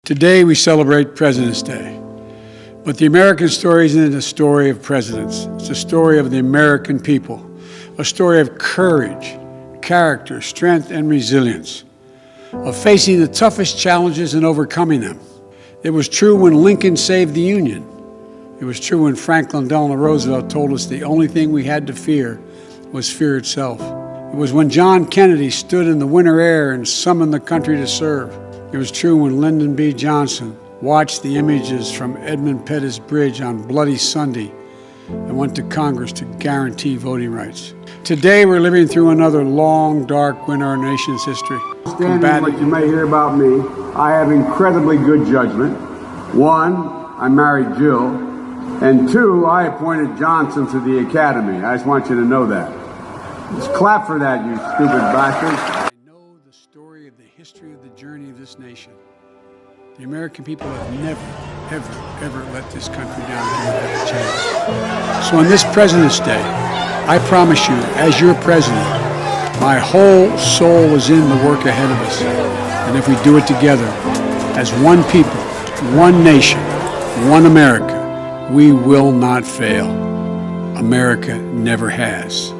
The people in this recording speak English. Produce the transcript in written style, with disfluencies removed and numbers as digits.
Today we celebrate President's Day. But the American story isn't a story of presidents. It's a story of the American people, a story of courage, character, strength, and resilience, of facing the toughest challenges and overcoming them. It was true when Lincoln saved the Union. It was true when Franklin Delano Roosevelt told us the only thing we had to fear was fear itself. It was when John Kennedy stood in the winter air and summoned the country to serve. It was true when Lyndon B. Johnson watched the images from Edmund Pettus Bridge on Bloody Sunday and went to Congress to guarantee voting rights. Today we're living through another long, dark winter in our nation's history. Understanding what you may hear about me, I have incredibly good judgment. One, I married Jill. And two, I appointed Johnson to the Academy. I just want you to know that. Just clap for that, you stupid bastards. I know the story of the history of the journey of this nation. The American people have never, ever let this country down and given it a chance. So on this President's Day, I promise you, as your president, my whole soul is in the work ahead of us. And if we do it together, as one people, one nation, one America, we will not fail. America never has.